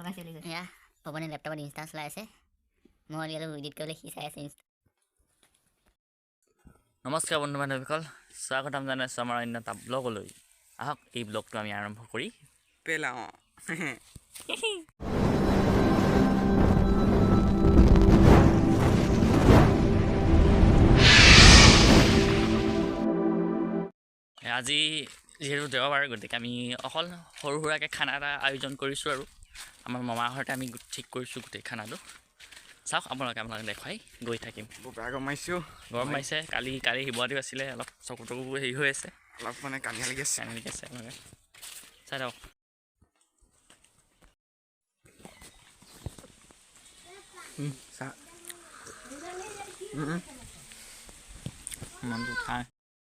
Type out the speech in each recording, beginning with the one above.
Ya, pokoknya laptop di install selesai. Mau lihat edit ke boleh saya install. নমস্কাৰ বন্ধু বান্ধৱীসকল স্বাগতম জনাইছোঁ আমাৰ অন্য এটা ব্লগলৈ আহক এই ব্লগটো আমি আৰম্ভ কৰি পেলাওঁ আজি যিহেতু দেওবাৰ গতিকে আমি অকল সৰু সুৰাকৈ খানা এটা আয়োজন কৰিছোঁ আৰু আমাৰ মামাৰ ঘৰতে আমি ঠিক কৰিছোঁ গোটেই খানাটো চাওক আপোনালোকে দেখুৱাই গৈ থাকিম গৰম মাৰিছোঁ গৰম মাৰিছে কালি শিৱৰাত্ৰি আছিলে অলপ চকু টকু হেৰি হৈ আছে অলপ মানে কানিয়া লাগি আছে চাই দিয়ক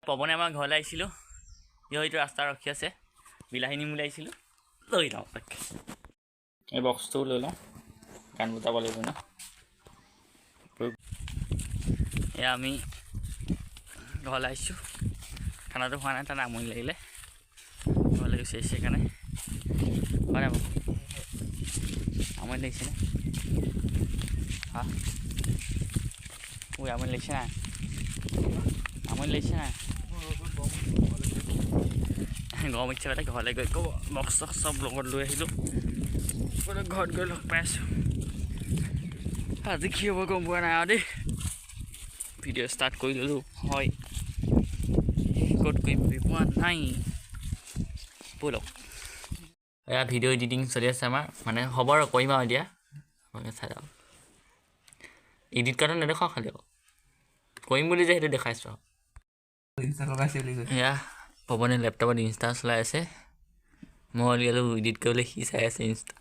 পৱনে আমাৰ ঘৰলৈ আহিছিলোঁ এইটো ৰাস্তা ৰখি আছে বিলাহী নিম বুলি আহিছিলোঁ লৈ লওঁ তাক এই বক্সটো লৈ লওঁ গান বজাব লাগিব ন এয়া আমি ঘৰলৈ আহিছোঁ খানাটো খোৱা নাই তাত আমনি লাগিলে ঘৰলৈ গুচি আহিছে সেইকাৰণে হয় নাই আমনি লাগিছেনে হা আমনি লাগিছে নাই আমনি লাগিছে নাই গৰম ইচ্ছা পালে ঘৰলৈ গৈ ক'ব বক্স চক্স চব লগত লৈ আহিলোঁ ঘৰত গৈ লগ পাই আছোঁ আজি কি হ'ব গম পোৱা নাই আৰু দেই ভিডিঅ' ষ্টাৰ্ট কৰি ল'লোঁ হয় ক'ত কৰিম পোৱা নাই ব'লক এয়া ভিডিঅ' এডিটিং চলি আছে আমাৰ মানে হ'ব আৰু কৰিম আৰু এতিয়া আপোনালোকে চাই যাওক এডিট কৰাটো নেদেখাওঁ খালি আকৌ কৰিম বুলি যে সেইটো দেখাইছোঁ এয়া পৱনে লেপটপত ইনষ্টা চলাই আছে মই উলিয়ালোঁ এডিট কৰিবলৈ সি চাই আছে ইনষ্টা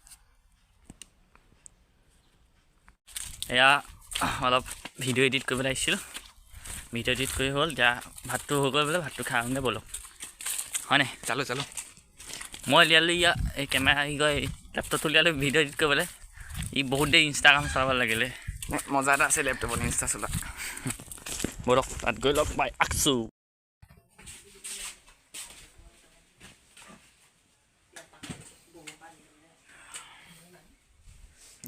এয়া অলপ ভিডিঅ' এডিট কৰিবলৈ আহিছিলোঁ ভিডিঅ' এডিট কৰি হ'ল এতিয়া ভাতটো হৈ গ'ল বোলে ভাতটো খাই আহোঁগৈ ব'লক হয়নে চালোঁ মই উলিয়ালোঁ ইয়াত এই কেমেৰা কি কয় লেপটপটো উলিয়ালোঁ ভিডিঅ' এডিট কৰিবলৈ ই বহুত দেৰি ইনষ্টাগ্ৰাম চলাব লাগিলে মজা এটা আছে লেপটপত ইনষ্টা চলা ব'লক তাত গৈ লগ পাই আছোঁ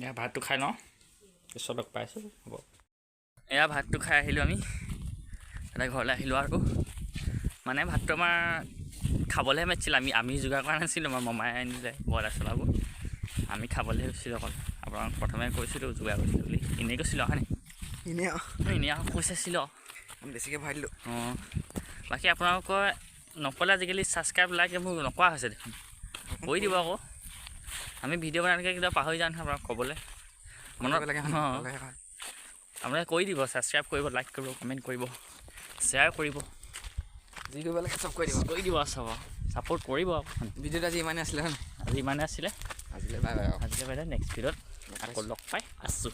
এয়া ভাতটো খাই লওঁ পিছত লগ পাইছোঁ হ'ব এয়া ভাতটো খাই আহিলোঁ আমি এটা ঘৰলৈ আহিলোঁ আৰু মানে ভাতটো আমাৰ খাবলৈহে মাতিছিল আমি যোগাৰ কৰা নাছিলোঁ আমাৰ মামাই আনিলে ব্ৰইলাৰ চলাব আমি খাবলৈহে হৈছিলোঁ অকল আপোনাক প্ৰথমে কৈছিলোঁ যোগাৰ কৰিছিলোঁ বুলি এনেই কৈছিলোঁ হয়নে এনেই কৈ চাইছিলোঁ বেছিকৈ ভৰাই দিলোঁ অঁ বাকী আপোনালোকৰ নক'লে আজিকালি ছাবস্ক্ৰাইব লাইক এইবোৰ নকৰা হৈছে দেখোন কৰি দিব আকৌ আমি ভিডিঅ' বনাই কিবা পাহৰি যাওঁ নহয় আপোনাক ক'বলৈ মনত অঁ আপোনালোকে কৰি দিব ছাবস্ক্ৰাইব কৰিব লাইক কৰিব কমেণ্ট কৰিব শ্বেয়াৰ কৰিব যি কৰিব লাগে চব কৰি দিব চব ছাপোৰ্ট কৰিব ভিডিঅ'টো আজি ইমানেই আছিলে হয় আজি ইমানে আছিলে আজিলৈ বাই বাই আজিলৈ বাইদেউ নেক্সট ভিডিঅ'ত আকৌ লগ পাই আছোঁ